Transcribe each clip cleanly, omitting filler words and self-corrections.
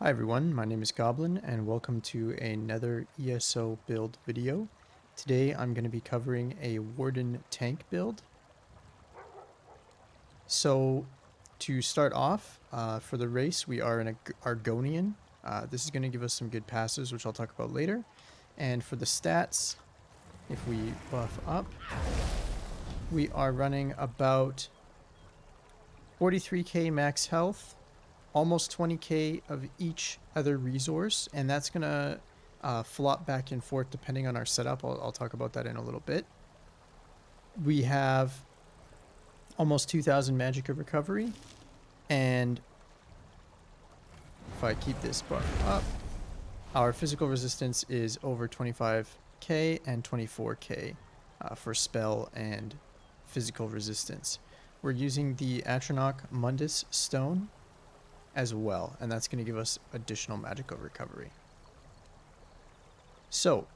Hi everyone, my name is Goblin and welcome to another ESO build video. Today I'm going to be covering a Warden Tank build. So to start off, for the race we are an Argonian. This is going to give us some good passes which I'll talk about later. And for the stats, if we buff up, we are running about 43k max health, almost 20k of each other resource, and that's gonna flop back and forth depending on our setup. I'll talk about that in a little bit. We have almost 2000 magicka recovery, and if I keep this buff up, our physical resistance is over 25k and 24k for spell and physical resistance. We're using the Atronach Mundus stone as well, and that's going to give us additional magicka recovery. So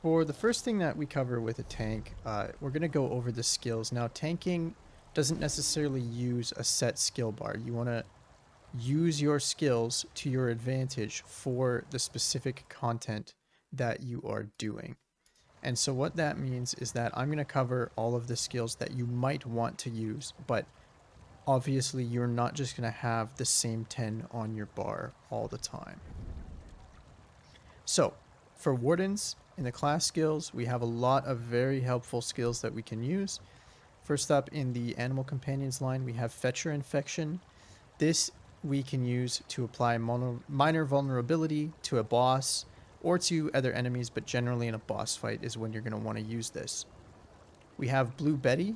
for the first thing that we cover with a tank, we're going to go over the skills. Now, tanking doesn't necessarily use a set skill bar. You want to use your skills to your advantage for the specific content that you are doing. And so what that means is that I'm going to cover all of the skills that you might want to use, but obviously you're not just going to have the same 10 on your bar all the time. So for wardens in the class skills, we have a lot of very helpful skills that we can use. First up in the animal companions line, we have Fetcher Infection. This we can use to apply minor vulnerability to a boss or to other enemies, but generally in a boss fight is when you're going to want to use this. We have Blue Betty.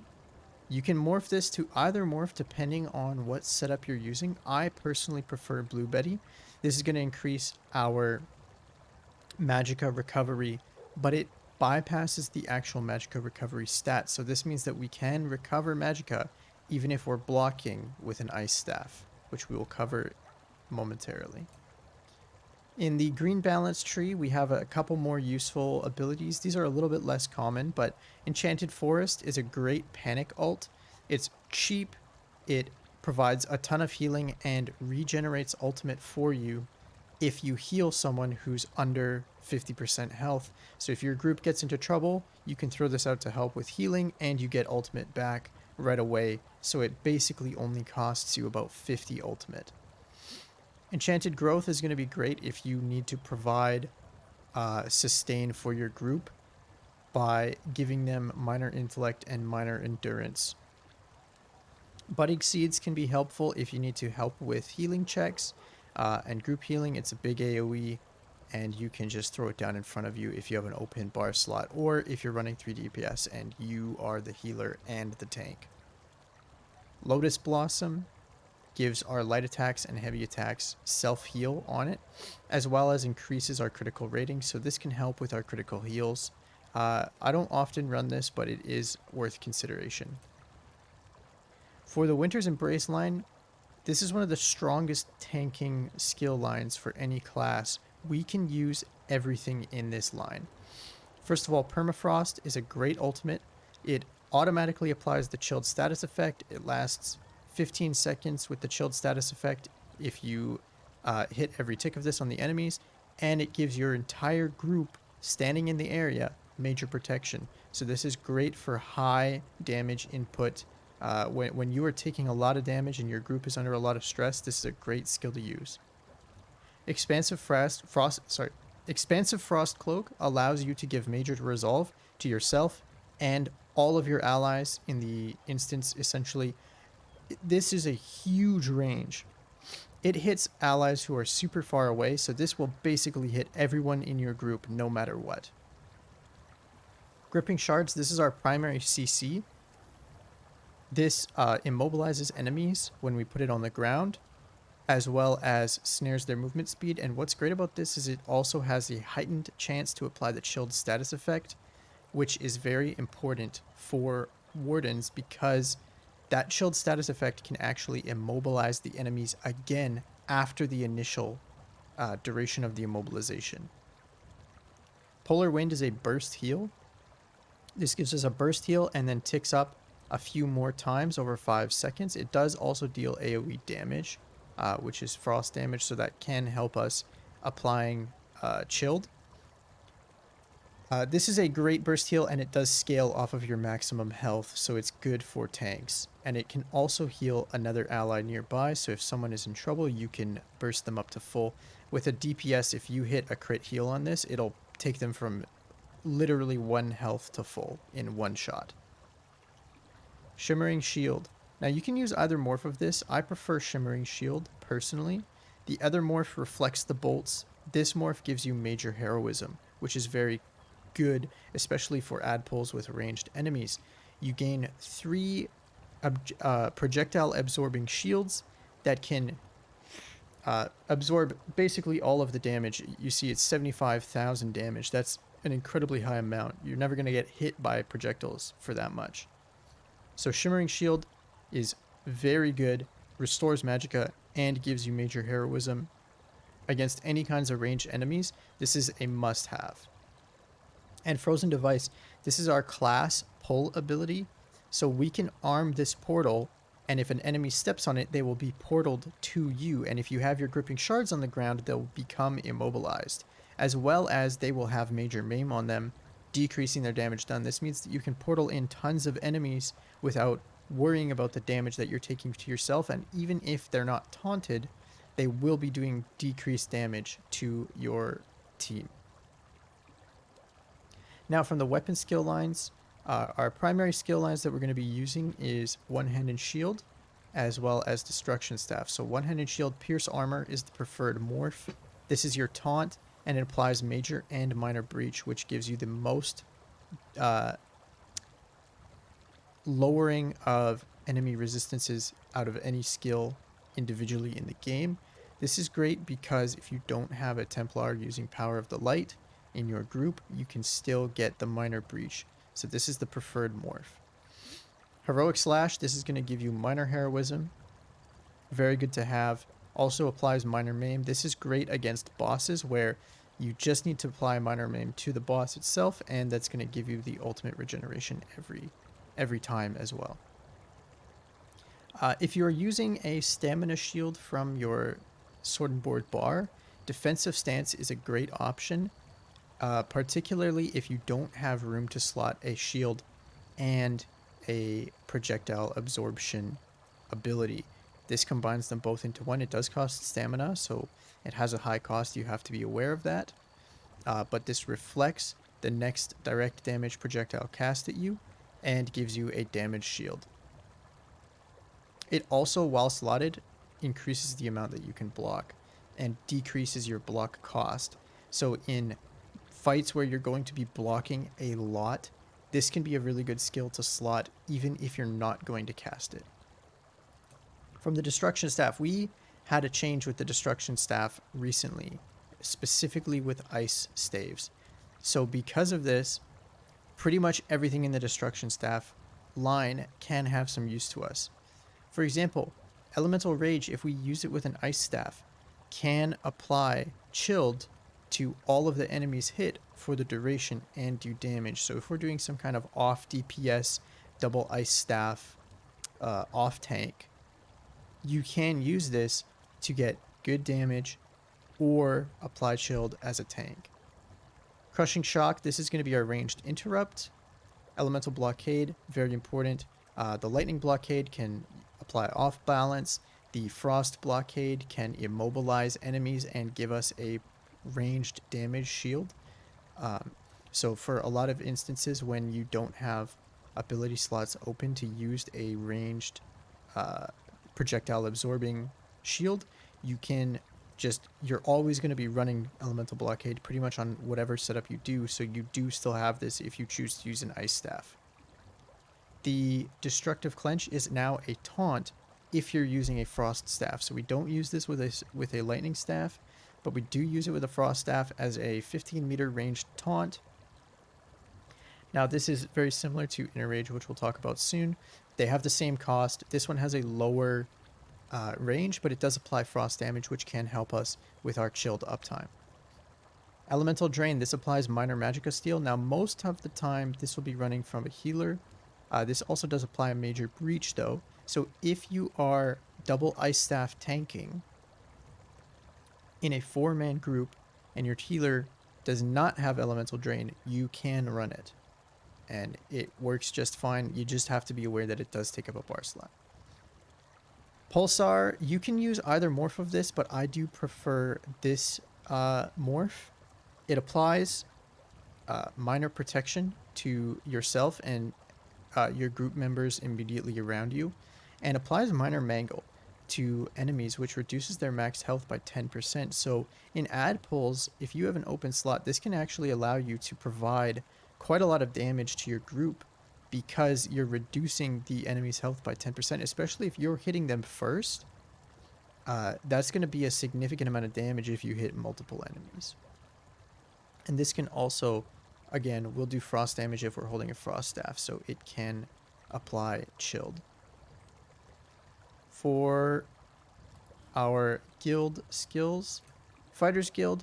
You can morph this to either morph depending on what setup you're using. I personally prefer Blue Betty. This is going to increase our magicka recovery, but it bypasses the actual magicka recovery stat. So this means that we can recover magicka even if we're blocking with an ice staff, which we will cover momentarily. In the green balance tree, we have a couple more useful abilities. These are a little bit less common, but Enchanted Forest is a great panic ult. It's cheap, it provides a ton of healing, and regenerates ultimate for you if you heal someone who's under 50% health. So if your group gets into trouble, you can throw this out to help with healing, and you get ultimate back right away. So it basically only costs you about 50 ultimate. Enchanted Growth is going to be great if you need to provide sustain for your group by giving them minor intellect and minor endurance. Budding Seeds can be helpful if you need to help with healing checks and group healing. It's a big AoE, and you can just throw it down in front of you if you have an open bar slot, or if you're running 3 DPS and you are the healer and the tank. Lotus Blossom gives our light attacks and heavy attacks self-heal on it, as well as increases our critical rating, so this can help with our critical heals. I don't often run this, but it is worth consideration. For the Winter's Embrace line, this is one of the strongest tanking skill lines for any class. We can use everything in this line. First of all, Permafrost is a great ultimate. It automatically applies the chilled status effect. It lasts 15 seconds with the chilled status effect if you hit every tick of this on the enemies, and it gives your entire group standing in the area major protection. So this is great for high damage input. When you are taking a lot of damage and your group is under a lot of stress, this is a great skill to use. Expansive Frost Cloak allows you to give major resolve to yourself and all of your allies in the instance, essentially. This is a huge range. It hits allies who are super far away, so this will basically hit everyone in your group no matter what. Gripping Shards, this is our primary CC. This immobilizes enemies when we put it on the ground, as well as snares their movement speed. And what's great about this is it also has a heightened chance to apply the chilled status effect, which is very important for wardens because that chilled status effect can actually immobilize the enemies again after the initial duration of the immobilization. Polar Wind is a burst heal. This gives us a burst heal and then ticks up a few more times over 5 seconds. It does also deal AoE damage. which is frost damage, so that can help us applying chilled. This is a great burst heal, and it does scale off of your maximum health, so it's good for tanks. And it can also heal another ally nearby, so if someone is in trouble, you can burst them up to full. With a DPS, if you hit a crit heal on this, it'll take them from literally 1 health to full in 1 shot. Shimmering Shield. Now you can use either morph of this. I prefer Shimmering Shield, personally. The other morph reflects the bolts. This morph gives you Major Heroism, which is very good, especially for ad pulls with ranged enemies. You gain 3 projectile absorbing shields that can absorb basically all of the damage. You see it's 75,000 damage. That's an incredibly high amount. You're never going to get hit by projectiles for that much. So Shimmering Shield is very good, restores magicka, and gives you Major Heroism against any kinds of ranged enemies. This is a must-have. And Frozen Device, this is our class pull ability. So we can arm this portal, and if an enemy steps on it, they will be portaled to you. And if you have your gripping shards on the ground, they'll become immobilized. As well as they will have Major Maim on them, decreasing their damage done. This means that you can portal in tons of enemies without worrying about the damage that you're taking to yourself. And even if they're not taunted, they will be doing decreased damage to your team. Now from the weapon skill lines, our primary skill lines that we're going to be using is One-Handed Shield as well as Destruction Staff. So One-Handed Shield Pierce Armor is the preferred morph. This is your taunt, and it applies Major and Minor Breach, which gives you the most lowering of enemy resistances out of any skill individually in the game. This is great because if you don't have a Templar using Power of the Light in your group, you can still get the Minor Breach. So this is the preferred morph. Heroic Slash, this is going to give you Minor Heroism. Very good to have. Also applies Minor Maim. This is great against bosses where you just need to apply Minor Maim to the boss itself, and that's going to give you the ultimate regeneration every time as well. If you're using a Stamina Shield from your Sword and Board bar, Defensive Stance is a great option. Particularly if you don't have room to slot a shield and a projectile absorption ability. This combines them both into one. It does cost stamina, so it has a high cost. You have to be aware of that. But this reflects the next direct damage projectile cast at you and gives you a damage shield. It also, while slotted, increases the amount that you can block and decreases your block cost. So in fights where you're going to be blocking a lot, this can be a really good skill to slot even if you're not going to cast it. From the Destruction Staff, we had a change with the Destruction Staff recently, specifically with ice staves. So because of this, pretty much everything in the Destruction Staff line can have some use to us. For example, Elemental Rage, if we use it with an ice staff, can apply Chilled to all of the enemies hit for the duration and do damage. So if we're doing some kind of off DPS, double ice staff, off tank, you can use this to get good damage or apply Chilled as a tank. Crushing Shock, this is going to be our ranged interrupt. Elemental Blockade, very important. The Lightning Blockade can apply off balance. The Frost Blockade can immobilize enemies and give us a ranged damage shield. So for a lot of instances when you don't have ability slots open to use a ranged projectile absorbing shield, you can you're always going to be running Elemental Blockade pretty much on whatever setup you do, so you do still have this if you choose to use an ice staff. The Destructive Clench is now a taunt if you're using a frost staff, so we don't use this with a lightning staff, but we do use it with a frost staff as a 15-meter ranged taunt. Now this is very similar to Inner Rage, which we'll talk about soon. They have the same cost. This one has a lower range, but it does apply frost damage, which can help us with our chilled uptime. Elemental Drain, this applies minor magicka steal. Now most of the time this will be running from a healer. This also does apply a major breach though. So if you are double ice staff tanking in a 4-man group and your healer does not have elemental drain, you can run it. And it works just fine. You just have to be aware that it does take up a bar slot. Pulsar, you can use either morph of this, but I do prefer this morph. It applies minor protection to yourself and your group members immediately around you, and applies minor mangle to enemies, which reduces their max health by 10%. So in ad pulls, if you have an open slot, this can actually allow you to provide quite a lot of damage to your group because you're reducing the enemy's health by 10%, especially if you're hitting them first. That's going to be a significant amount of damage if you hit multiple enemies. And this can also, again, we'll do frost damage if we're holding a frost staff, so it can apply chilled. For our guild skills, Fighter's Guild,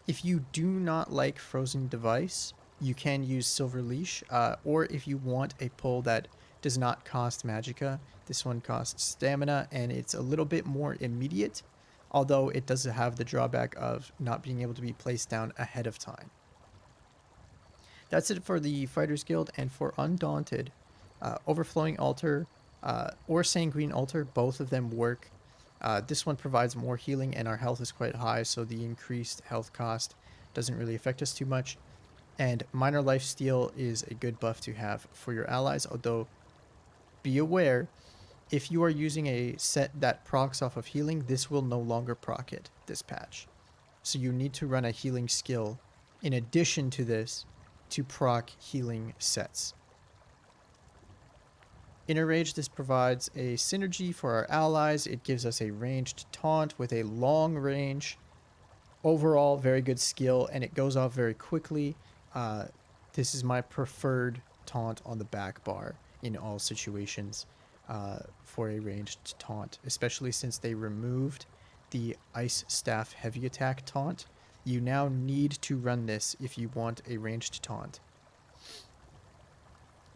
if you do not like Frozen Device, you can use Silver Leash, or if you want a pull that does not cost magicka, this one costs stamina, and it's a little bit more immediate, although it does have the drawback of not being able to be placed down ahead of time. That's it for the Fighter's Guild, and for Undaunted, Overflowing Altar or Sanguine Altar, both of them work. This one provides more healing, and our health is quite high, so the increased health cost doesn't really affect us too much. And Minor Lifesteal is a good buff to have for your allies, although be aware, if you are using a set that procs off of healing, this will no longer proc it this patch. So you need to run a healing skill in addition to this to proc healing sets. Inner Rage, this provides a synergy for our allies. It gives us a ranged taunt with a long range. Overall, very good skill, and it goes off very quickly. This is my preferred taunt on the back bar in all situations for a ranged taunt, especially since they removed the Ice Staff Heavy Attack taunt. You now need to run this if you want a ranged taunt.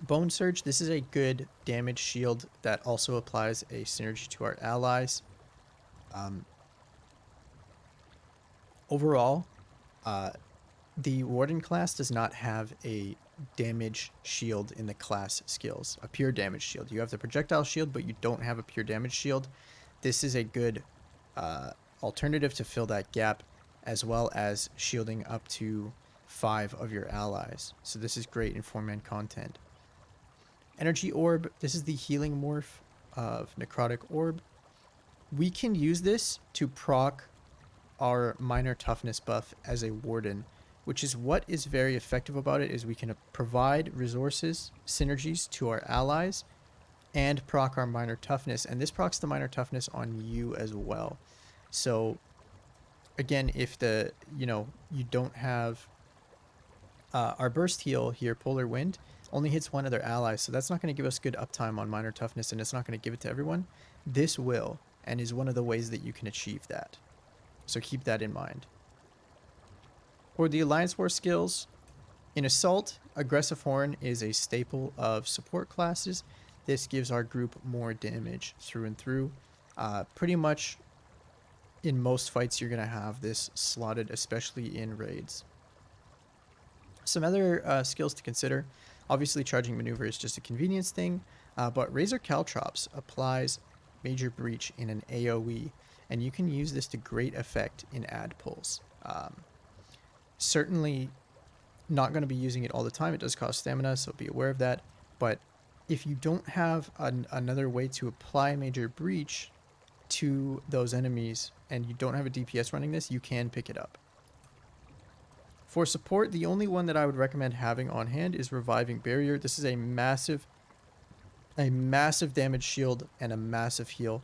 Bone Surge, this is a good damage shield that also applies a synergy to our allies. Overall, the Warden class does not have a damage shield in the class skills, a pure damage shield. You have the projectile shield, but you don't have a pure damage shield. This is a good alternative to fill that gap, as well as shielding up to 5 of your allies. So this is great in 4-man content. Energy Orb, this is the healing morph of Necrotic Orb. We can use this to proc our minor toughness buff as a warden, which is what is very effective about it, is we can provide resources, synergies to our allies, and proc our minor toughness, and this procs the minor toughness on you as well. So again, if you don't have our burst heal here, Polar Wind, only hits one of their allies, so that's not going to give us good uptime on minor toughness, and it's not going to give it to everyone. This will, and is one of the ways that you can achieve that. So keep that in mind. For the Alliance War skills, in Assault, Aggressive Horn is a staple of support classes. This gives our group more damage through and through. Pretty much in most fights you're going to have this slotted, especially in raids. Some other skills to consider. Obviously, Charging Maneuver is just a convenience thing, but Razor Caltrops applies Major Breach in an AoE, and you can use this to great effect in ad pulls. Certainly not going to be using it all the time. It does cost stamina, so be aware of that. But if you don't have another way to apply Major Breach to those enemies, and you don't have a DPS running this, you can pick it up. For support, the only one that I would recommend having on hand is Reviving Barrier. This is a massive damage shield and a massive heal.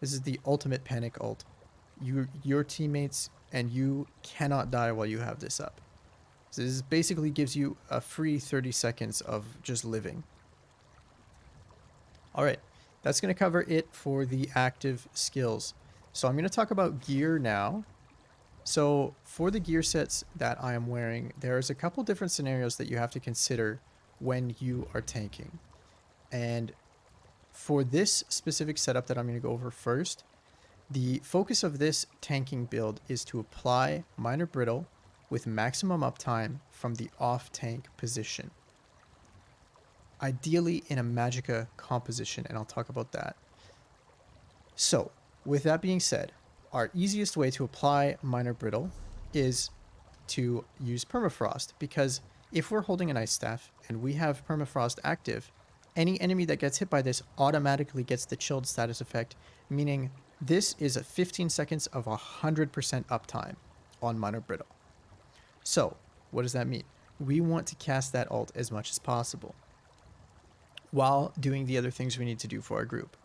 This is the ultimate panic ult. Your teammates and you cannot die while you have this up. So this basically gives you a free 30 seconds of just living. Alright, that's going to cover it for the active skills. So I'm going to talk about gear now. So for the gear sets that I am wearing, there's a couple different scenarios that you have to consider when you are tanking. And for this specific setup that I'm going to go over first, the focus of this tanking build is to apply minor brittle with maximum uptime from the off tank position. Ideally in a magicka composition, and I'll talk about that. So, with that being said, our easiest way to apply minor brittle is to use permafrost, because if we're holding an ice staff and we have permafrost active, any enemy that gets hit by this automatically gets the chilled status effect, meaning this is a 15 seconds of 100% uptime on minor brittle. So, what does that mean? We want to cast that ult as much as possible while doing the other things we need to do for our group.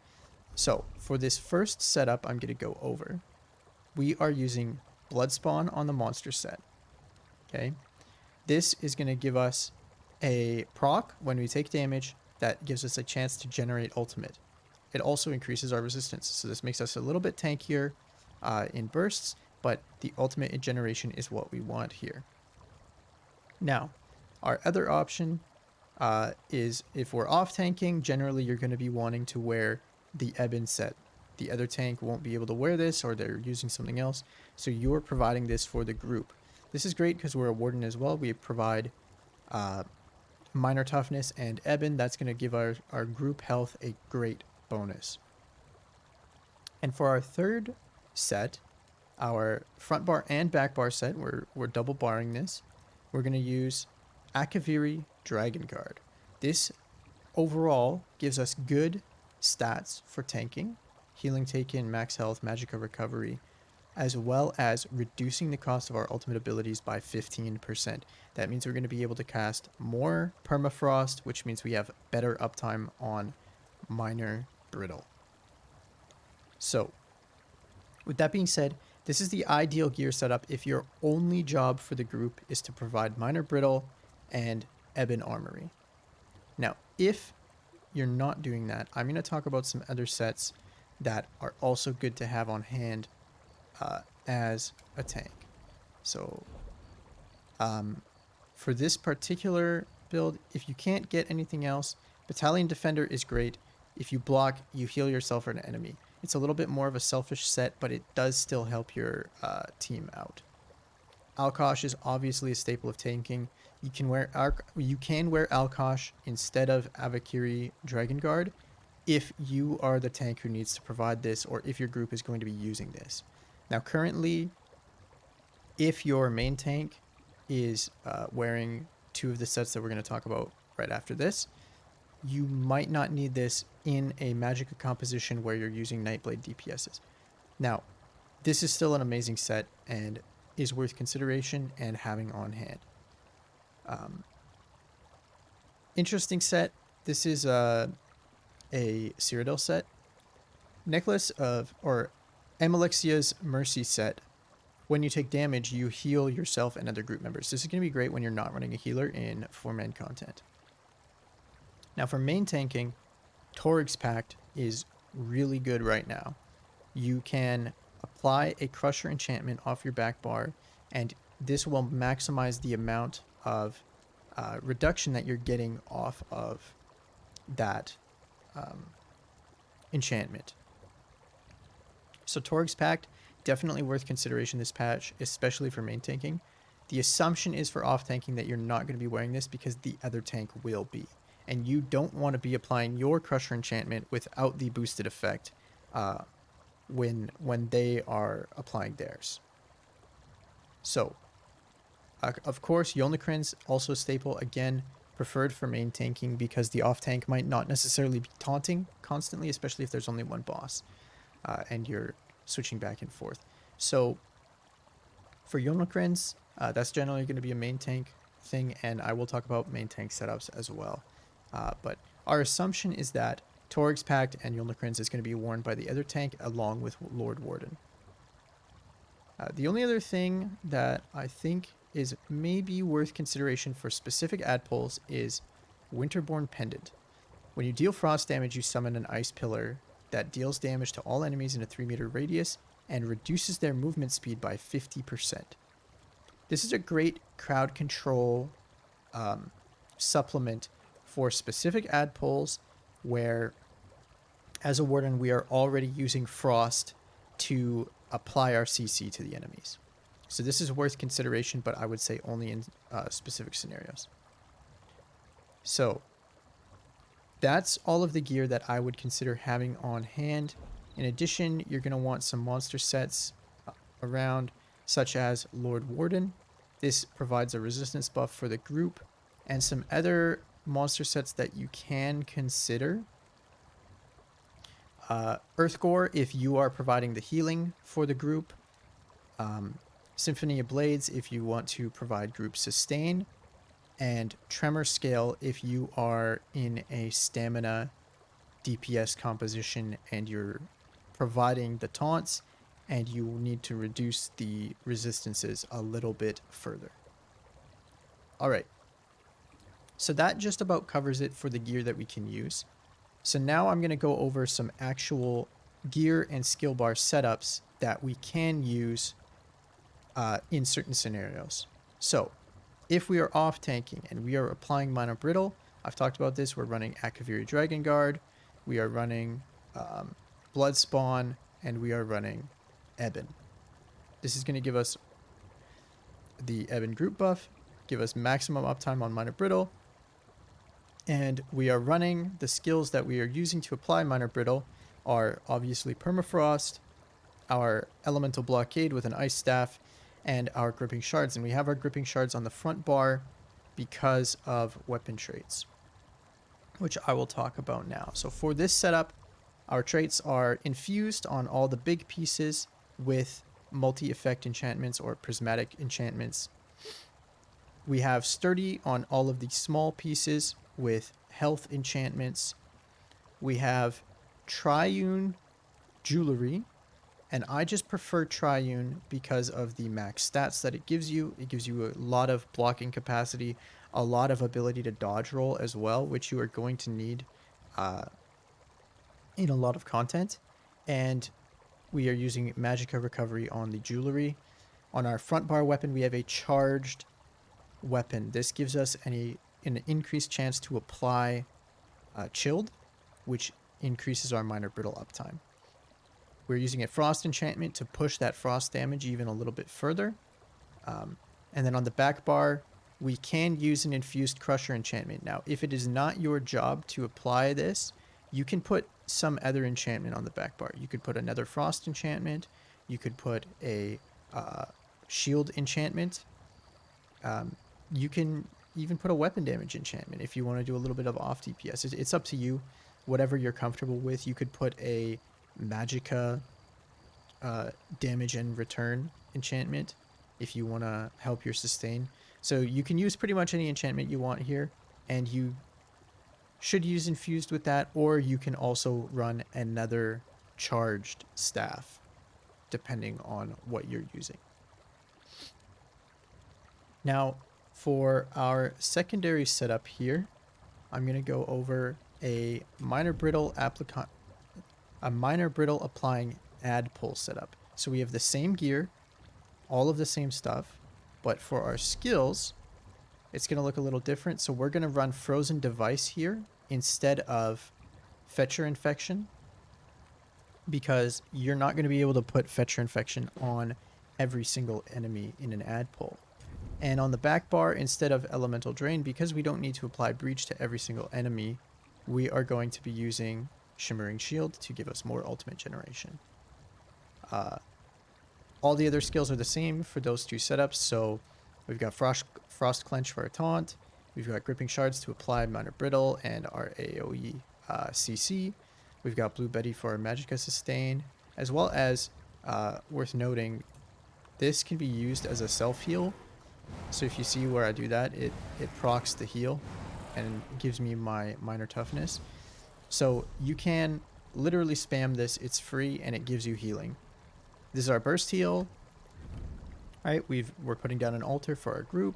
So, for this first setup I'm going to go over, we are using Bloodspawn on the monster set. Okay? This is going to give us a proc when we take damage that gives us a chance to generate ultimate. It also increases our resistance, so this makes us a little bit tankier in bursts, but the ultimate generation is what we want here. Now, our other option is if we're off tanking, generally you're going to be wanting to wear the Ebon set. The other tank won't be able to wear this, or they're using something else, so you're providing this for the group. This is great because we're a Warden as well. We provide minor toughness and Ebon. That's going to give our group health a great bonus. And for our third set, our front bar and back bar set, we're double barring this. We're going to use Akaviri Dragon Guard. This overall gives us good stats for tanking, healing taken, max health, magicka recovery, as well as reducing the cost of our ultimate abilities by 15%. That means we're going to be able to cast more permafrost, which means we have better uptime on minor brittle. So, with that being said, this is the ideal gear setup if your only job for the group is to provide minor brittle and Ebon armory. Now, if you're not doing that, I'm going to talk about some other sets that are also good to have on hand as a tank. So, for this particular build, if you can't get anything else, Battalion Defender is great. If you block, you heal yourself or an enemy. It's a little bit more of a selfish set, but it does still help your team out. Alkosh is obviously a staple of tanking. You can wear Alkosh instead of Avakiri Dragon Guard if you are the tank who needs to provide this, or if your group is going to be using this. Now, currently, if your main tank is wearing two of the sets that we're going to talk about right after this, you might not need this in a magicka composition where you're using Nightblade DPSs. Now, this is still an amazing set and is worth consideration and having on hand. Interesting set. This is a Cyrodiil set. Necklace of, or Amalexia's Mercy set. When you take damage, you heal yourself and other group members. This is going to be great when you're not running a healer in 4-man content. Now for main tanking, Torig's Pact is really good right now. You can apply a Crusher enchantment off your back bar, and this will maximize the amount of reduction that you're getting off of that enchantment. So Torig's Pact, definitely worth consideration this patch, especially for main tanking. The assumption is for off tanking that you're not going to be wearing this because the other tank will be. And you don't want to be applying your Crusher enchantment without the boosted effect when they are applying theirs. So, of course, Yolnahkrin's also a staple. Again, preferred for main tanking because the off tank might not necessarily be taunting constantly, especially if there's only one boss and you're switching back and forth. So, for Yolnahkrin's, that's generally going to be a main tank thing, and I will talk about main tank setups as well. But our assumption is that Torig's Pact and Yolnahkrin's is going to be worn by the other tank along with Lord Warden. The only other thing that I think is maybe worth consideration for specific ad pulls is Winterborn Pendant. When you deal frost damage, you summon an ice pillar that deals damage to all enemies in a 3-meter radius and reduces their movement speed by 50%. This is a great crowd control supplement for specific ad pulls where as a warden, we are already using frost to apply our CC to the enemies. So this is worth consideration, but I would say only in specific scenarios. So that's all of the gear that I would consider having on hand. In addition, you're going to want some monster sets around, such as Lord Warden. This provides a resistance buff for the group, and some other monster sets that you can consider. Earthgore, if you are providing the healing for the group. Symphony of Blades, if you want to provide group sustain. And Tremor Scale, if you are in a stamina DPS composition and you're providing the taunts and you need to reduce the resistances a little bit further. Alright, so that just about covers it for the gear that we can use. So now I'm going to go over some actual gear and skill bar setups that we can use in certain scenarios. So if we are off tanking and we are applying Minor Brittle, I've talked about this, we're running Akaviri Dragon Guard, we are running Blood Spawn, and we are running Ebon. This is going to give us the Ebon group buff, give us maximum uptime on Minor Brittle, and we are running the skills that we are using to apply Minor Brittle are obviously Permafrost, our Elemental Blockade with an Ice Staff, and our Gripping Shards. And we have our Gripping Shards on the front bar because of weapon traits, which I will talk about now. So for this setup, our traits are infused on all the big pieces with multi-effect enchantments or prismatic enchantments. We have sturdy on all of the small pieces with health enchantments. We have triune jewelry, and I just prefer triune because of the max stats that it gives you. It gives you a lot of blocking capacity, a lot of ability to dodge roll as well, which you are going to need in a lot of content. And we are using magicka recovery on the jewelry. On our front bar weapon, we have a charged weapon. This gives us an increased chance to apply chilled, which increases our Minor Brittle uptime. We're using a frost enchantment to push that frost damage even a little bit further. And then on the back bar, we can use an infused crusher enchantment. Now, if it is not your job to apply this, you can put some other enchantment on the back bar. You could put another frost enchantment. You could put a shield enchantment. You can even put a weapon damage enchantment if you want to do a little bit of off DPS. It's up to you, whatever you're comfortable with. You could put a magicka damage and return enchantment if you want to help your sustain. So you can use pretty much any enchantment you want here, and you should use infused with that, or you can also run another charged staff depending on what you're using. Now for our secondary setup here, I'm going to go over a Minor Brittle applying add pull setup. So we have the same gear, all of the same stuff, but for our skills, it's going to look a little different. So we're going to run Frozen Device here instead of Fetcher Infection, because you're not going to be able to put Fetcher Infection on every single enemy in an add pull. And on the back bar, instead of Elemental Drain, because we don't need to apply Breach to every single enemy, we are going to be using Shimmering Shield to give us more ultimate generation. All the other skills are the same for those two setups. So we've got Frost Clench for our taunt. We've got Gripping Shards to apply Minor Brittle and our AoE CC. We've got Blue Betty for our magicka sustain, as well as, worth noting, this can be used as a self-heal. So if you see where I do that, it procs the heal and gives me my minor toughness. So you can literally spam this. It's free and it gives you healing. This is our burst heal. All right, we're putting down an altar for our group.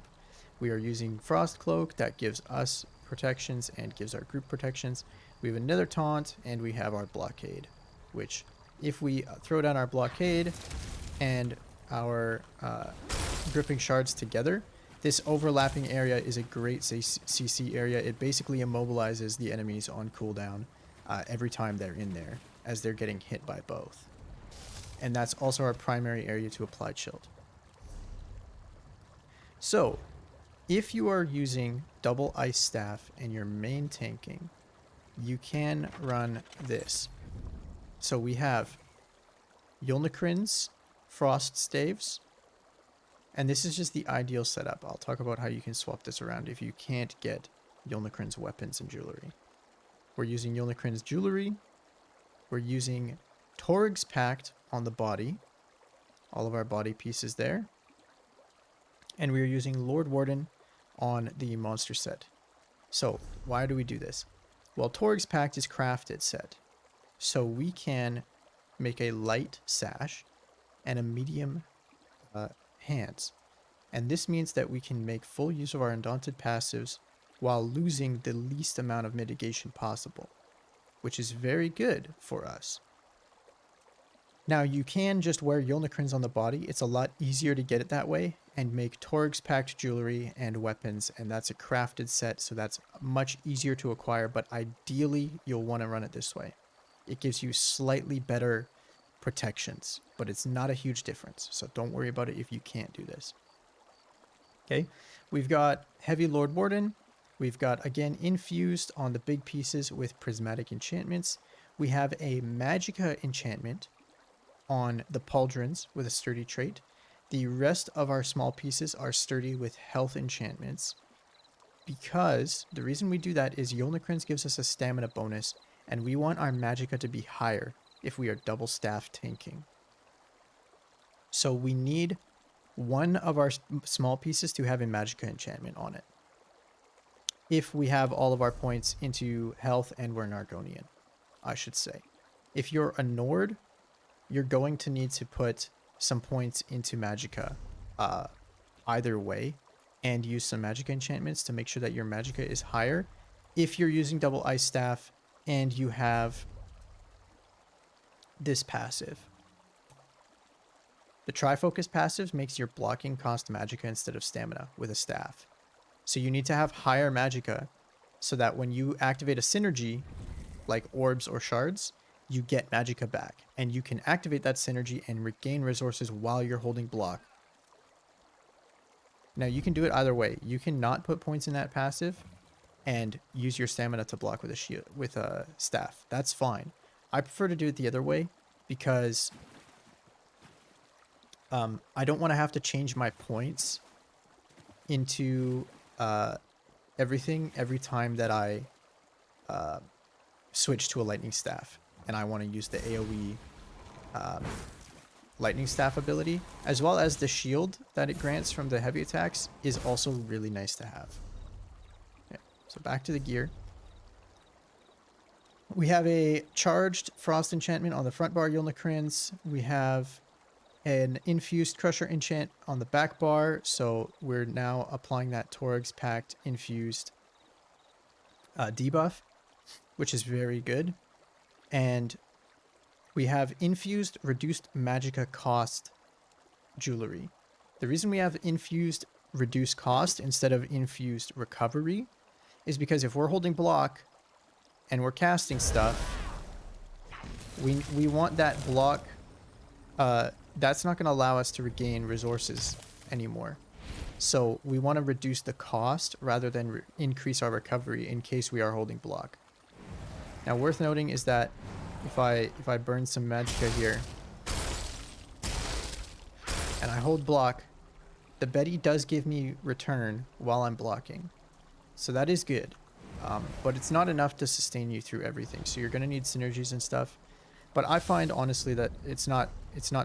We are using Frost Cloak that gives us protections and gives our group protections. We have another taunt, and we have our blockade, which if we throw down our blockade and our gripping shards together, this overlapping area is a great CC area. It basically immobilizes the enemies on cooldown every time they're in there, as they're getting hit by both. And that's also our primary area to apply chilled. So, if you are using double ice staff and you're main tanking, you can run this. So we have Yulnakrin's Frost Staves, and this is just the ideal setup. I'll talk about how you can swap this around if you can't get Yulnakrin's weapons and jewelry. We're using Yulnakrin's jewelry. We're using Torg's Pact on the body. All of our body pieces there. And we're using Lord Warden on the monster set. So, why do we do this? Well, Torg's Pact is crafted set. So we can make a light sash and a medium hands. And this means that we can make full use of our Undaunted passives while losing the least amount of mitigation possible, which is very good for us. Now, you can just wear Yulnakrin's on the body. It's a lot easier to get it that way and make Torg's Pact jewelry and weapons, and that's a crafted set, so that's much easier to acquire, but ideally, you'll want to run it this way. It gives you slightly better protections, but it's not a huge difference, so don't worry about it if you can't do this. Okay, we've got Heavy Lord Warden. We've got, again, infused on the big pieces with prismatic enchantments. We have a magicka enchantment on the pauldrons with a sturdy trait. The rest of our small pieces are sturdy with health enchantments, because the reason we do that is Yulnakrin's gives us a stamina bonus, and we want our magicka to be higher if we are double staff tanking. So we need one of our small pieces to have a magicka enchantment on it, if we have all of our points into health and we're an Argonian, I should say. If you're a Nord, you're going to need to put some points into magicka either way, and use some magicka enchantments to make sure that your magicka is higher if you're using double ice staff and you have this passive. The Trifocus passive makes your blocking cost magicka instead of stamina with a staff. So you need to have higher magicka so that when you activate a synergy, like orbs or shards, you get magicka back. And you can activate that synergy and regain resources while you're holding block. Now you can do it either way. You can not put points in that passive and use your stamina to block with a shield, with a staff. That's fine. I prefer to do it the other way because I don't want to have to change my points into everything every time that I switch to a lightning staff and I want to use the AoE lightning staff ability, as well as the shield that it grants from the heavy attacks is also really nice to have. Okay, so back to the gear. We have a charged frost enchantment on the front bar Yulnakrin's. We have an infused crusher enchant on the back bar, so we're now applying that Torg's Pact infused debuff, which is very good. And we have infused reduced magicka cost jewelry. The reason we have infused reduced cost instead of infused recovery is because if we're holding block and we're casting stuff, we want that block. That's not going to allow us to regain resources anymore. So we want to reduce the cost rather than increase our recovery in case we are holding block. Now, worth noting is that if I burn some magicka here and I hold block, the Betty does give me return while I'm blocking. So that is good. But it's not enough to sustain you through everything. So you're going to need synergies and stuff. But I find, honestly, that it's not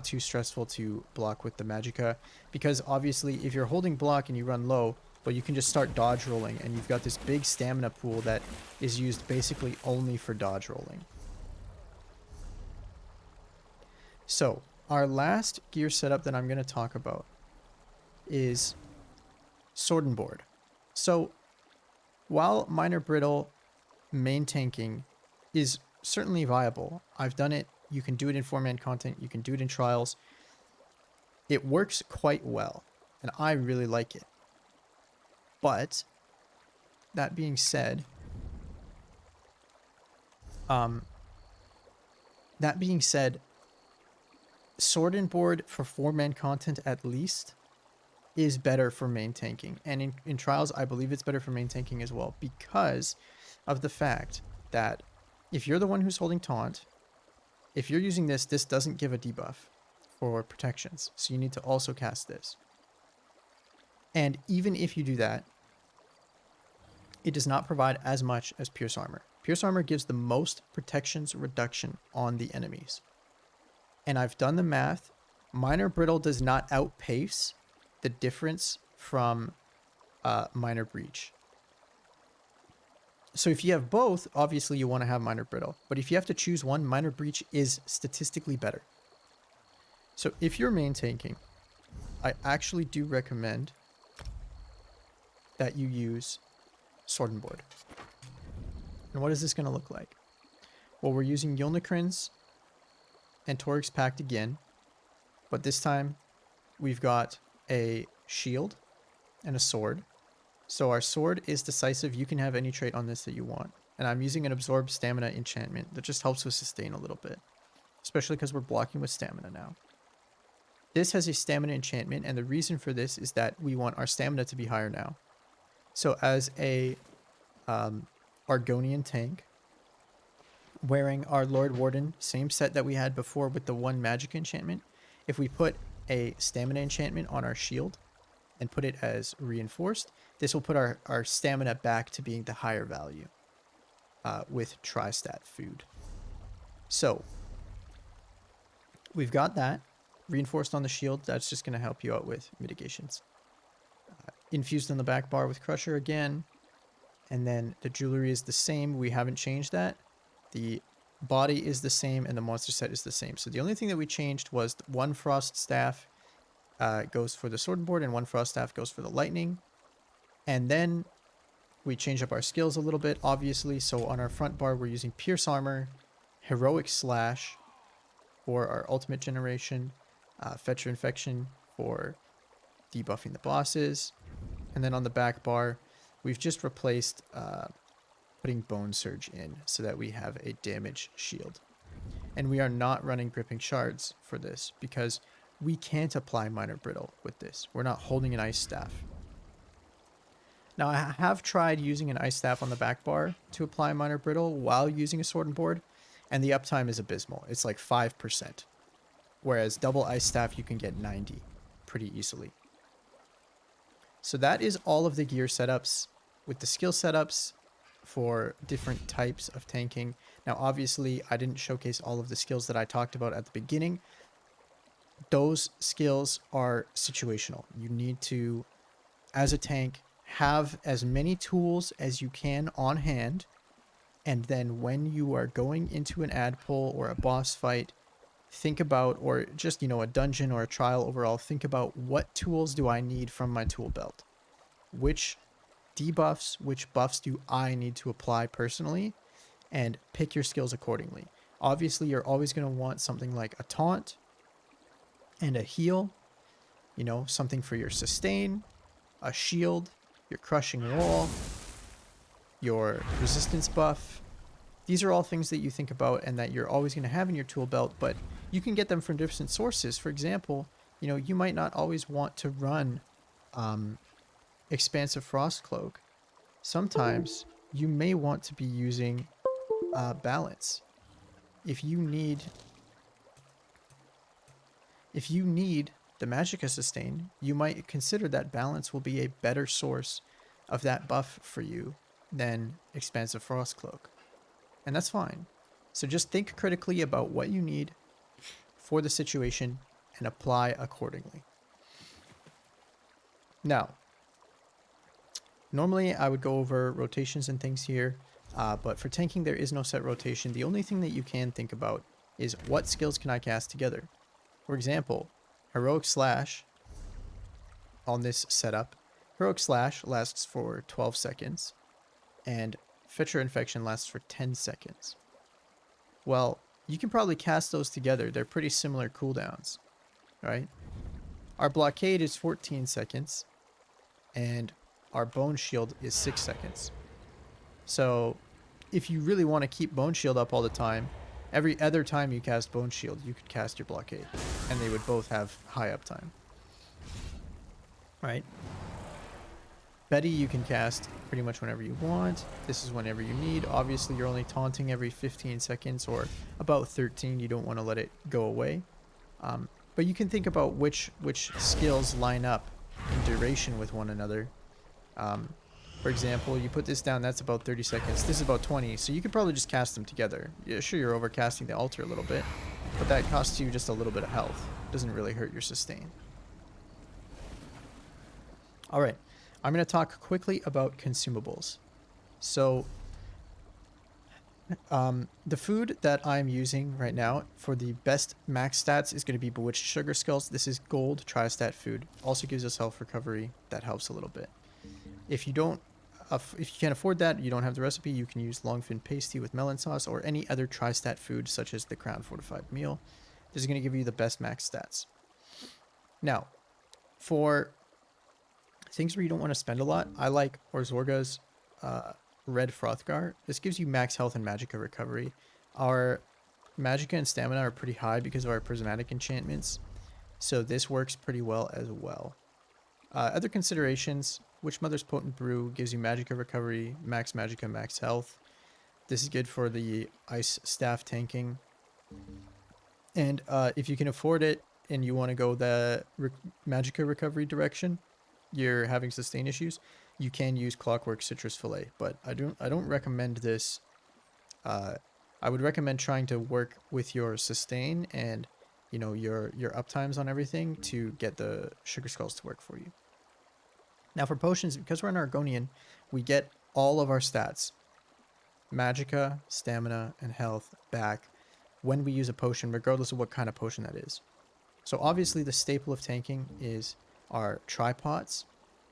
too stressful to block with the magicka, because obviously if you're holding block and you run low, but you can just start dodge rolling, and you've got this big stamina pool that is used basically only for dodge rolling. So our last gear setup that I'm going to talk about is sword and board. So while minor brittle main tanking is certainly viable, I've done it. You can do it in 4-man content. You can do it in trials. It works quite well, and I really like it. But that being said, Um, that being said, sword and board for 4-man content at least is better for main tanking. And in trials, I believe it's better for main tanking as well because of the fact that if you're the one who's holding taunt, if you're using this, this doesn't give a debuff for protections. So you need to also cast this. And even if you do that, it does not provide as much as Pierce Armor. Pierce Armor gives the most protections reduction on the enemies. And I've done the math. Minor Brittle does not outpace the difference from Minor Breach. So if you have both, obviously you want to have Minor Brittle. But if you have to choose one, Minor Breach is statistically better. So if you're main tanking, I actually do recommend that you use Sword and Board. And what is this going to look like? Well, we're using Yulnikrins and Torix Pact again, but this time we've got a shield and a sword. So our sword is decisive. You can have any trait on this that you want. And I'm using an absorb stamina enchantment that just helps with sustain a little bit, especially because we're blocking with stamina now. This has a stamina enchantment, and the reason for this is that we want our stamina to be higher now. So as a Argonian tank, wearing our Lord Warden, same set that we had before with the one magic enchantment, if we put a stamina enchantment on our shield and put it as reinforced, this will put our stamina back to being the higher value with tri-stat food. So we've got that reinforced on the shield. That's just going to help you out with mitigations. Infused on the back bar with Crusher again. And then the jewelry is the same. We haven't changed that. The body is the same and the monster set is the same. So the only thing that we changed was one frost staff goes for the sword and board and one frost staff goes for the lightning. And then we change up our skills a little bit, obviously. So on our front bar, we're using Pierce Armor, Heroic Slash for our ultimate generation, Fetcher Infection for debuffing the bosses. And then on the back bar, we've just replaced putting Bone Surge in so that we have a damage shield. And we are not running Gripping Shards for this because we can't apply Minor Brittle with this. We're not holding an Ice Staff. Now, I have tried using an Ice Staff on the back bar to apply Minor Brittle while using a Sword and Board, and the uptime is abysmal. It's like 5%. Whereas double Ice Staff, you can get 90 pretty easily. So that is all of the gear setups with the skill setups for different types of tanking. Now, obviously, I didn't showcase all of the skills that I talked about at the beginning. Those skills are situational. You need to, as a tank, have as many tools as you can on hand. And then when you are going into an ad pull or a boss fight, think about, or just, a dungeon or a trial overall, think about what tools do I need from my tool belt? Which debuffs, which buffs do I need to apply personally? And pick your skills accordingly. Obviously, you're always going to want something like a taunt and a heal, something for your sustain, a shield, your crushing wall, your resistance buff. These are all things that you think about and that you're always going to have in your tool belt, but you can get them from different sources. For example, you might not always want to run Expansive Frost Cloak. Sometimes you may want to be using balance. If you need the magicka sustain, you might consider that balance will be a better source of that buff for you than Expansive Frost Cloak. And that's fine. So just think critically about what you need for the situation and apply accordingly. Now, normally I would go over rotations and things here, but for tanking there is no set rotation. The only thing that you can think about is what skills can I cast together. For example, Heroic Slash on this setup. Heroic Slash lasts for 12 seconds, and Fetcher Infection lasts for 10 seconds. Well, you can probably cast those together. They're pretty similar cooldowns, right? Our Blockade is 14 seconds, and our Bone Shield is 6 seconds. So if you really want to keep Bone Shield up all the time, every other time you cast Bone Shield, you could cast your Blockade, and they would both have high uptime. Right? Betty you can cast pretty much whenever you want. This is whenever you need. Obviously, you're only taunting every 15 seconds or about 13. You don't want to let it go away. But you can think about which skills line up in duration with one another. For example, you put this down, that's about 30 seconds. This is about 20, so you could probably just cast them together. Yeah, sure, you're overcasting the altar a little bit, but that costs you just a little bit of health. It doesn't really hurt your sustain. Alright, I'm going to talk quickly about consumables. So, the food that I'm using right now for the best max stats is going to be Bewitched Sugar Skulls. This is gold tri-stat food. Also gives us health recovery. That helps a little bit. If you can't afford that, you don't have the recipe, you can use Longfin Pasty with melon sauce or any other tri-stat food such as the Crown Fortified Meal. This is going to give you the best max stats. Now, for things where you don't want to spend a lot, I like Orzorga's Red Frothgar. This gives you max health and magicka recovery. Our magicka and stamina are pretty high because of our prismatic enchantments, so this works pretty well as well. Other considerations: Witchmother's Potent Brew gives you magicka recovery, max magicka, max health. This is good for the ice staff tanking. And if you can afford it and you want to go the magicka recovery direction, you're having sustain issues, you can use Clockwork Citrus Fillet, but I don't recommend this. I would recommend trying to work with your sustain and your uptimes on everything to get the Sugar Skulls to work for you. Now for potions, because we're an Argonian, we get all of our stats, magicka, stamina, and health back when we use a potion, regardless of what kind of potion that is. So obviously the staple of tanking is our tripods.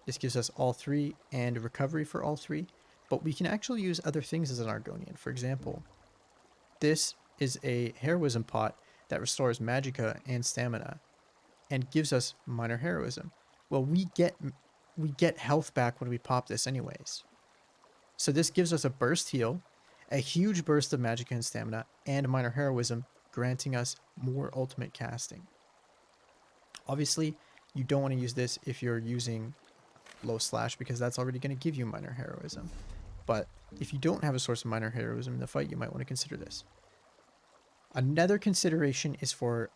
This gives us all three and recovery for all three, but we can actually use other things as an Argonian. For example, this is a heroism pot that restores magicka and stamina and gives us minor heroism. Well, we get health back when we pop this anyways. So this gives us a burst heal, a huge burst of magicka and stamina, and minor heroism, granting us more ultimate casting. Obviously, you don't want to use this if you're using low slash, because that's already going to give you minor heroism. But if you don't have a source of minor heroism in the fight, you might want to consider this. Another consideration is for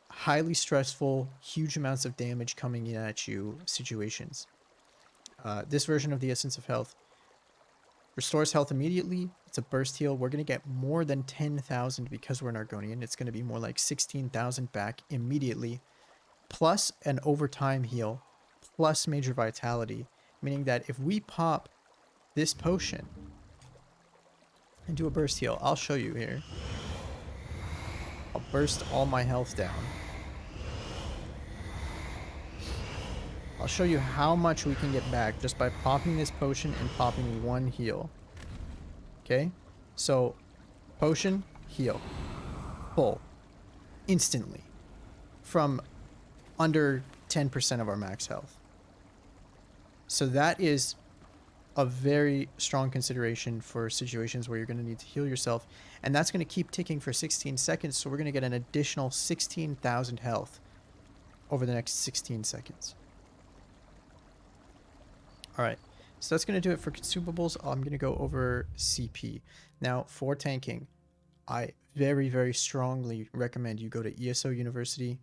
highly stressful, huge amounts of damage coming in at you situations. This version of the Essence of Health restores health immediately. It's a burst heal. We're going to get more than 10,000 because we're an Argonian. It's going to be more like 16,000 back immediately, plus an overtime heal, plus major vitality, meaning that if we pop this potion and do a burst heal, I'll show you here. I'll burst all my health down. I'll show you how much we can get back just by popping this potion and popping one heal. Okay? So, potion, heal. Full. Instantly. From under 10% of our max health. So that is a very strong consideration for situations where you're going to need to heal yourself. And that's going to keep ticking for 16 seconds. So we're going to get an additional 16,000 health over the next 16 seconds. Alright, so that's going to do it for consumables. I'm going to go over CP. Now, for tanking, I very, very strongly recommend you go to ESO University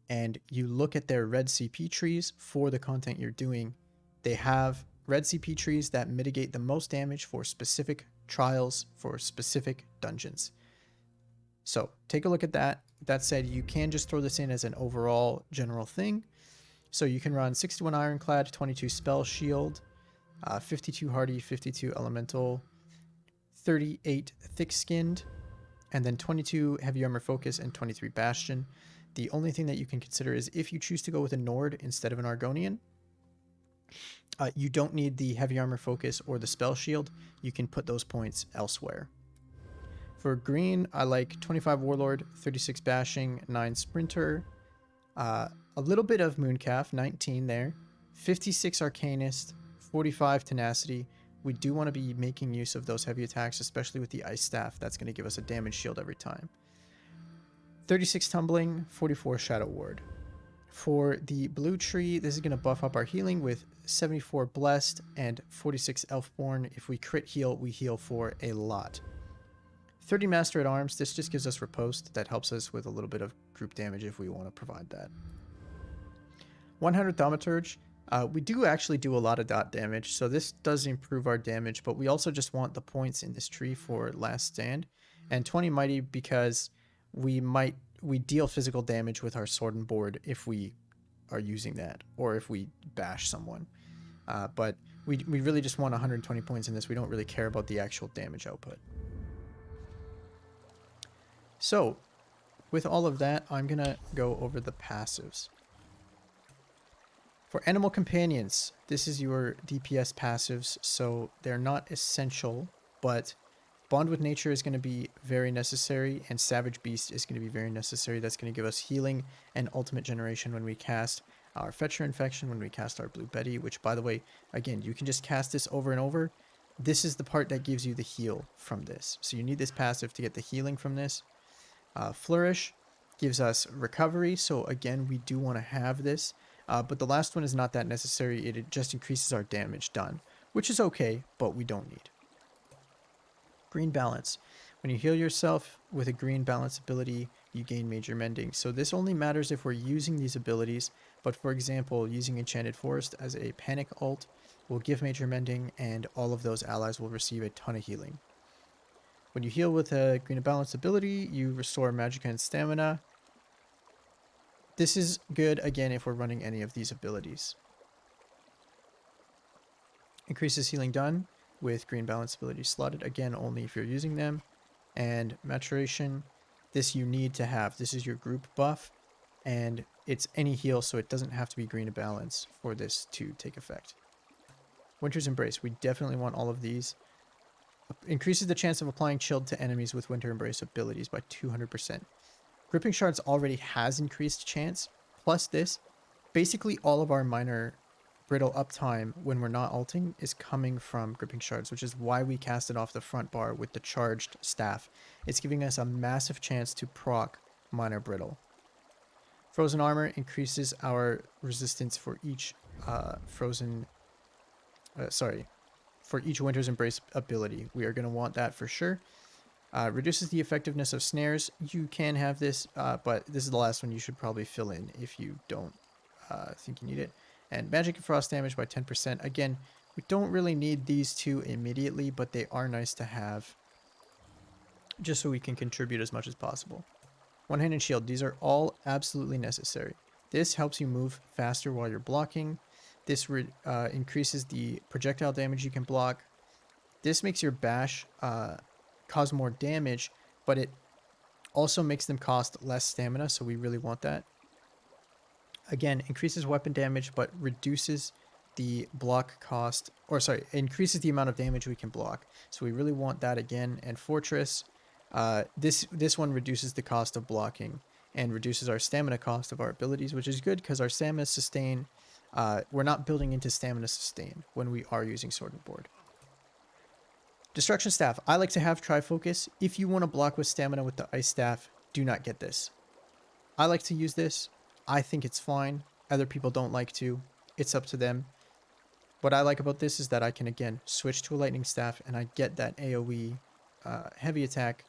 and you look at their red CP trees for the content you're doing. They have red CP trees that mitigate the most damage for specific trials, for specific dungeons. So, take a look at that. That said, you can just throw this in as an overall general thing. So you can run 61 Ironclad, 22 Spell Shield, 52 Hardy, 52 Elemental, 38 Thick-Skinned, and then 22 Heavy Armor Focus and 23 Bastion. The only thing that you can consider is if you choose to go with a Nord instead of an Argonian, you don't need the Heavy Armor Focus or the Spell Shield. You can put those points elsewhere. For green, I like 25 Warlord, 36 Bashing, 9 Sprinter, a little bit of Mooncalf, 19 there, 56 Arcanist, 45 Tenacity, we do want to be making use of those heavy attacks, especially with the ice staff. That's going to give us a damage shield every time. 36 tumbling, 44 shadow ward. For the blue tree, this is going to buff up our healing with 74 blessed and 46 elfborn. If we crit heal, we heal for a lot. 30 master at arms, this just gives us riposte. That helps us with a little bit of group damage if we want to provide that. 100 thaumaturge, we do actually do a lot of dot damage, so this does improve our damage, but we also just want the points in this tree for last stand. And 20 mighty because we deal physical damage with our sword and board if we are using that, or if we bash someone. But we really just want 120 points in this. We don't really care about the actual damage output. So, with all of that, I'm going to go over the passives. For animal companions, this is your DPS passives, so they're not essential, but Bond with Nature is going to be very necessary, and Savage Beast is going to be very necessary. That's going to give us healing and ultimate generation when we cast our Fetcher Infection, when we cast our Blue Betty, which, by the way, again, you can just cast this over and over. This is the part that gives you the heal from this. So you need this passive to get the healing from this. Flourish gives us recovery, so again, we do want to have this. But the last one is not that necessary. It just increases our damage done, which is okay, but we don't need. Green balance. When you heal yourself with a green balance ability, you gain major mending. So this only matters if we're using these abilities, but for example, using Enchanted Forest as a panic ult will give major mending, and all of those allies will receive a ton of healing. When you heal with a green balance ability, you restore magicka and stamina. This is good, again, if we're running any of these abilities. Increases healing done with green balance ability slotted, again, only if you're using them. And maturation, this you need to have. This is your group buff, and it's any heal, so it doesn't have to be green balance for this to take effect. Winter's Embrace, we definitely want all of these. Increases the chance of applying Chilled to enemies with Winter Embrace abilities by 200%. Gripping Shards already has increased chance, plus this. Basically all of our minor brittle uptime when we're not ulting is coming from Gripping Shards, which is why we cast it off the front bar with the charged staff. It's giving us a massive chance to proc minor brittle. Frozen Armor increases our resistance for each for each Winter's Embrace ability. We are going to want that for sure. Reduces the effectiveness of snares. You can have this, but this is the last one you should probably fill in if you don't think you need it. And magic and frost damage by 10%. Again, we don't really need these two immediately, but they are nice to have just so we can contribute as much as possible. One-handed shield. These are all absolutely necessary. This helps you move faster while you're blocking. This increases the projectile damage you can block. This makes your bash cause more damage, but it also makes them cost less stamina, so we really want that. Again, increases weapon damage, but reduces the block cost, or sorry, increases the amount of damage we can block. So we really want that again. And Fortress, this one reduces the cost of blocking and reduces our stamina cost of our abilities, which is good because our stamina sustain, we're not building into stamina sustain when we are using Sword and Board. Destruction Staff. I like to have Trifocus. If you want to block with stamina with the Ice Staff, do not get this. I like to use this. I think it's fine. Other people don't like to. It's up to them. What I like about this is that I can, again, switch to a Lightning Staff and I get that AoE heavy attack,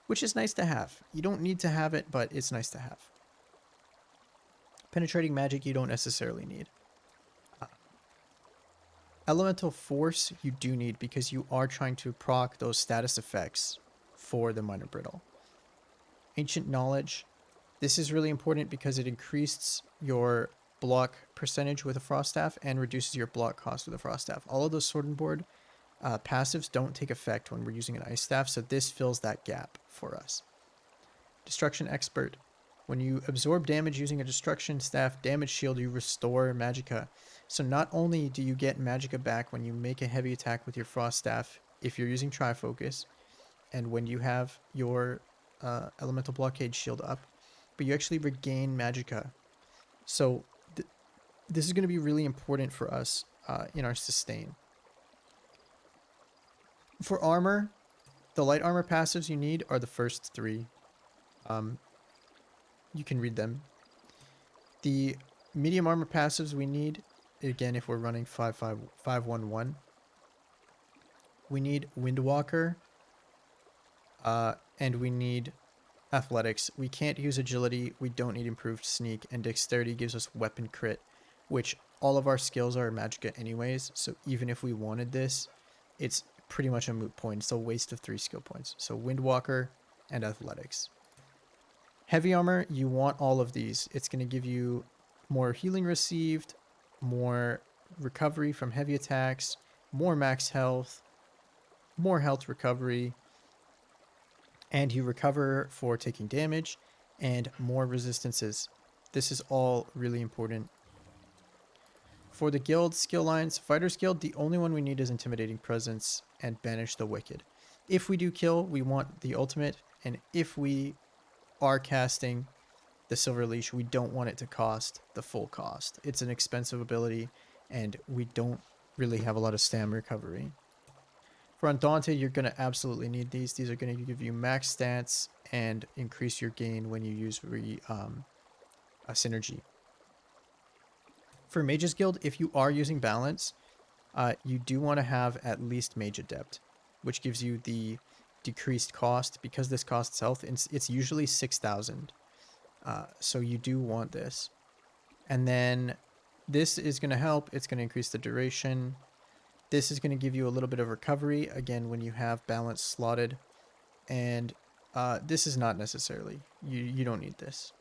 which is nice to have. You don't need to have it, but it's nice to have. Penetrating Magic you don't necessarily need. Elemental Force you do need because you are trying to proc those status effects for the Minor Brittle. Ancient Knowledge. This is really important because it increases your block percentage with a Frost Staff and reduces your block cost with a Frost Staff. All of those Sword and Board passives don't take effect when we're using an Ice Staff, so this fills that gap for us. Destruction Expert. When you absorb damage using a Destruction Staff damage shield, you restore magicka. So not only do you get magicka back when you make a heavy attack with your Frost Staff, if you're using Trifocus, and when you have your Elemental Blockade shield up, but you actually regain magicka. So this is going to be really important for us in our sustain. For armor, the light armor passives you need are the first 3. You can read them. The medium armor passives we need, again, if we're running 5-5-5-1-1, we need Windwalker, and we need athletics. We can't use agility, we don't need improved sneak, and dexterity gives us weapon crit, which all of our skills are magicka anyways, so even if we wanted this, it's pretty much a moot point. It's a waste of 3 skill points. So Windwalker and athletics. Heavy armor, you want all of these. It's going to give you more healing received, more recovery from heavy attacks, more max health, more health recovery, and you recover for taking damage, and more resistances. This is all really important. For the guild skill lines, Fighter's Guild, the only one we need is Intimidating Presence and Banish the Wicked. If we do kill, we want the ultimate, and if we are casting the Silver Leash, we don't want it to cost the full cost. It's an expensive ability, and we don't really have a lot of stam recovery. For Undaunted, you're going to absolutely need these. These are going to give you max stats and increase your gain when you use a synergy. For Mage's Guild, if you are using balance, you do want to have at least Mage Adept, which gives you the decreased cost. Because this costs health, it's usually 6,000. So you do want this. And then this is going to help. It's going to increase the duration. This is going to give you a little bit of recovery, again, when you have balance slotted. And this is not necessarily. You don't need this.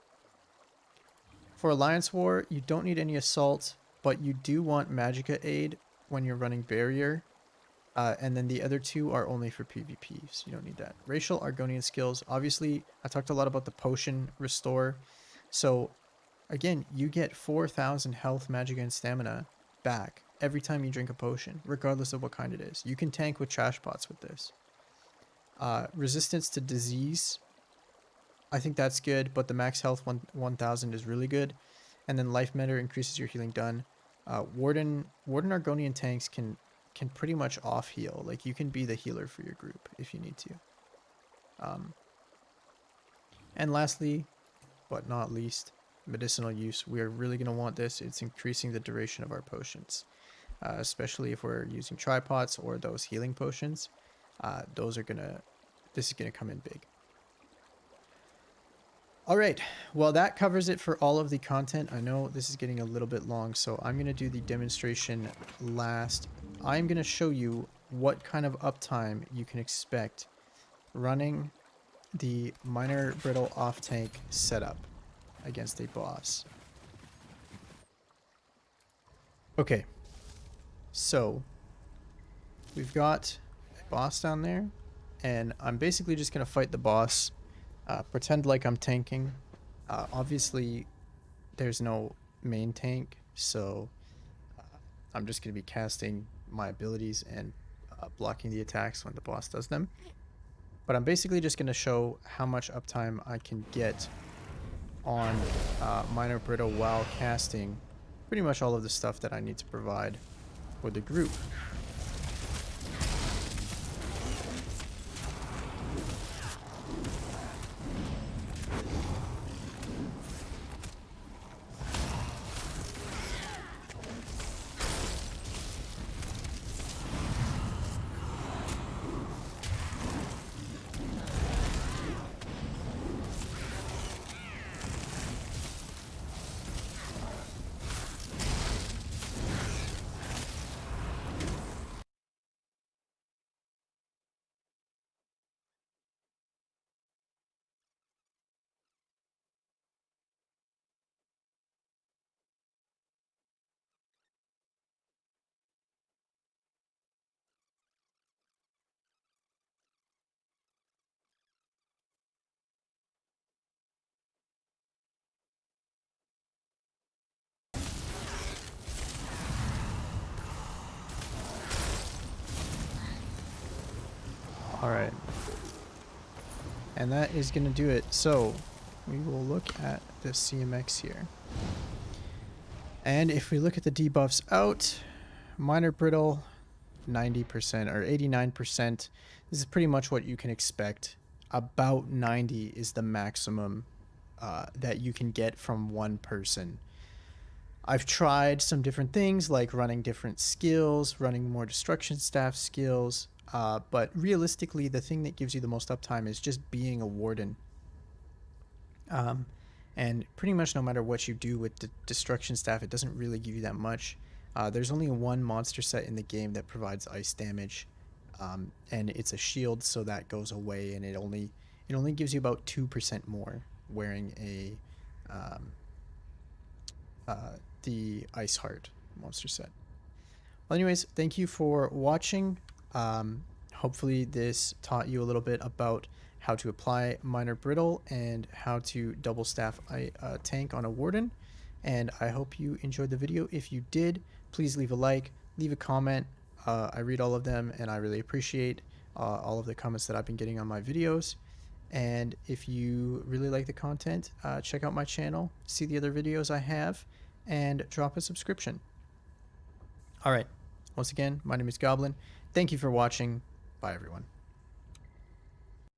For Alliance War, you don't need any Assault, but you do want Magicka Aid when you're running Barrier. And then the other 2 are only for PvP, so you don't need that. Racial Argonian skills. Obviously, I talked a lot about the Potion Restore. So, again, you get 4,000 health, magicka, and stamina back every time you drink a potion, regardless of what kind it is. You can tank with trash pots with this. Resistance to disease, I think that's good, but the max health 1,000 is really good. And then life meter increases your healing done. Warden Argonian tanks can pretty much off heal. Like, you can be the healer for your group if you need to. And lastly, but not least, medicinal use. We are really going to want this. It's increasing the duration of our potions, especially if we're using tripods or those healing potions. This is gonna come in big. All right, well, that covers it for all of the content. I know this is getting a little bit long, so I'm gonna do the demonstration last. I'm gonna show you what kind of uptime you can expect running the minor brittle off tank setup against a boss. Okay, so we've got a boss down there, and I'm basically just gonna fight the boss, pretend like I'm tanking. Obviously there's no main tank, so I'm just gonna be casting my abilities and blocking the attacks when the boss does them. But I'm basically just gonna show how much uptime I can get on minor brittle while casting pretty much all of the stuff that I need to provide for the group. Alright. And that is going to do it. So, we will look at the CMX here. And if we look at the debuffs out, minor brittle, 90% or 89%. This is pretty much what you can expect. About 90 is the maximum that you can get from one person. I've tried some different things like running different skills, running more destruction staff skills, but realistically the thing that gives you the most uptime is just being a warden. And pretty much no matter what you do with the destruction staff, it doesn't really give you that much. There's only one monster set in the game that provides ice damage, and it's a shield, so that goes away, and it only gives you about 2% more wearing a the Ice Heart monster set. Well, anyways, thank you for watching. Hopefully this taught you a little bit about how to apply minor brittle and how to double staff a tank on a warden. And I hope you enjoyed the video. If you did, please leave a like, leave a comment. I read all of them, and I really appreciate all of the comments that I've been getting on my videos. And if you really like the content, check out my channel, see the other videos I have, and drop a subscription. All right. Once again, my name is Goblin. Thank you for watching. Bye, everyone.